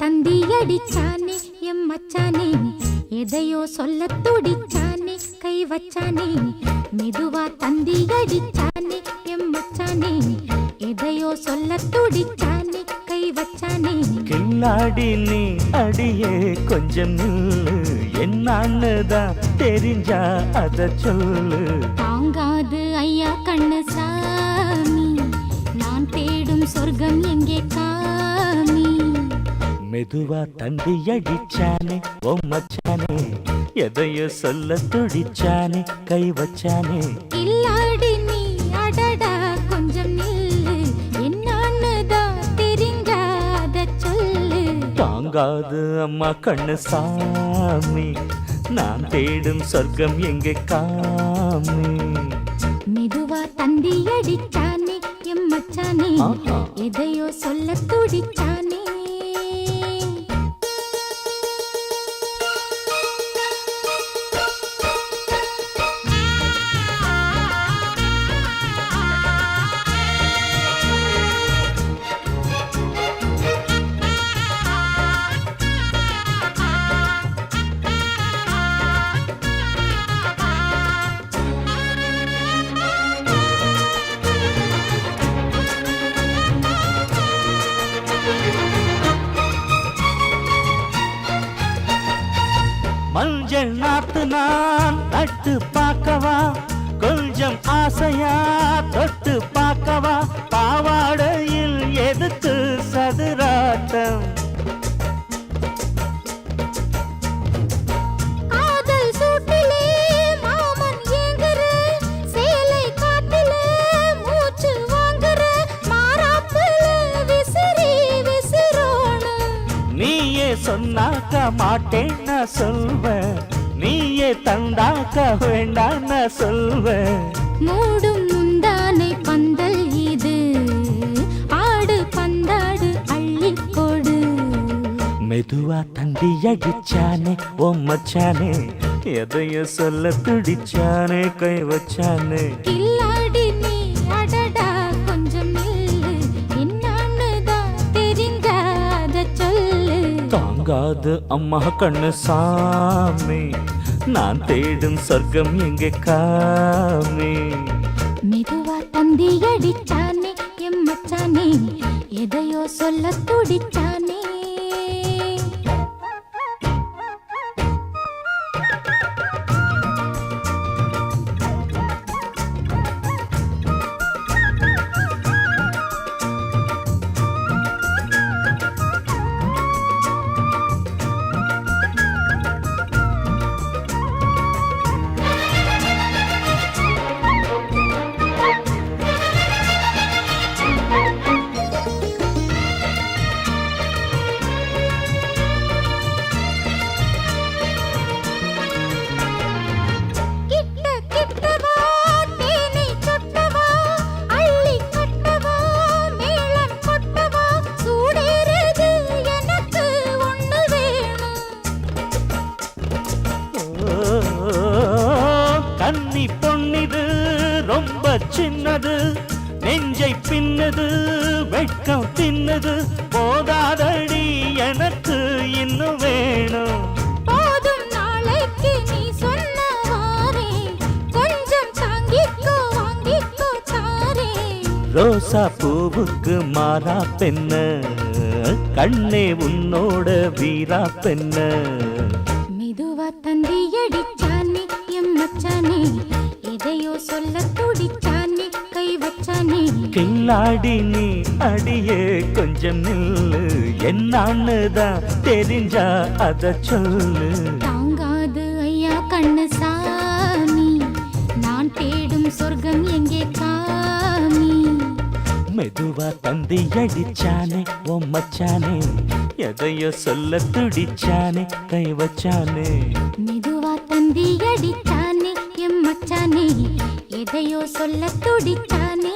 தந்தி அடிச்சானே M மச்சானே, எதையோ சொல்ல துடிச்சானே கை வச்சானே. மெதுவா தந்தி அடிச்சானே எம் மச்சானே, எதையோ சொல்ல துடிச்சானே கை வச்சானே. கில்லாடி நீ அடியே கொஞ்சம் நில்லு, என்னான்னுதான் தெரிஞ்சா அத சொல்லு. தாங்காது ஐயா கண்ணு சாமி, நான் தேடும் சொர்க்கம் எங்கே காமி. மெதுவா தந்தி அடிச்சானே ஓ மச்சானே, எதையோ சொல்ல துடிச்சானே கை வச்சானே. கில்லாடி நீ அடடா கொஞ்சம் நில்லு, என்னான்னுதான் தெரிஞ்சாத சொல்லு. தாங்காது அம்மா கண்ணு சாமி, நான் தேடும் சொர்க்கம் எங்கே காமி. மெதுவா தந்தி அடிச்சானே எம் மச்சானே, எதையோ சொல்ல துடிச்சானே. மஞ்சள் நாத்து நான் நட்டு பார்க்கவா, கொஞ்சம் ஆசையா தொட்டு பார்க்கவா. பாவாடையில் எதுக்கு சதுராட்டம், காதல் சூட்டிலே மாமன் ஏங்குற, சேலை காட்டில மூச்சு வாங்குற, மாறாப்புல விசிறி விசிறோணும். நீயே சொன்னாக்க மாட்டேன் நான் சொல்வேன், நீயே தந்தாக்க வேண்டாம் நான் சொல்வேன். மூடும் முந்தானை பந்தல் இது, ஆடு பந்தாடு அள்ளிக்கொடு. மெதுவா தந்தி அடிச்சானே ஓ மச்சானே, எதையோ சொல்ல துடிச்சானே கை வச்சானே. கில்லாடி நீ அடடா கொஞ்சம் நில்லு, என்னான்னுதான் தெரிஞ்சாத சொல்லு. தாங்காது அம்மா கண்ணு சாமி, நான் தேடும் சொர்க்கம் எங்கே காமி. மெதுவா தந்தி அடிச்சானே எம் மச்சானே, எதையோ சொல்ல துடிச்சானே. கன்னி பொன்னிது ரொம்ப சின்னது, நெஞ்சை பின்னது வெட்கம் தின்னது. போதாதடி எனக்கு இன்னும் வேணும். போதும் நாளைக்கு நீ சொன்னவாரே, கொஞ்சம் தாங்கிக்கோ வாங்கிக்கோ தாரே. ரோசா பூவுக்கு மாறா பெண்ண, கண்ணே உன்னோட வீரா பெண்ண. மெதுவா தந்தி அடிச்சானே எம் மச்சானே, எதையோ சொல்ல துடிச்சானே கை வச்சானே. கில்லாடி நீ அடியே கொஞ்சம் நில்லு, என்னான்னுதான் தெரிஞ்சா அத சொல்லு. தாங்காது ஐயா கண்ணு சாமி, நான் தேடும் சொர்க்கம் எங்கே காமி. மெதுவா தந்தி அடிச்சானே ஓ மச்சானே, எதையோ சொல்ல துடிச்சானே கை வச்சானே. மெதுவா தந்தி அடிச்சானே எம் மச்சானே, எதையோ சொல்ல துடிச்சானே.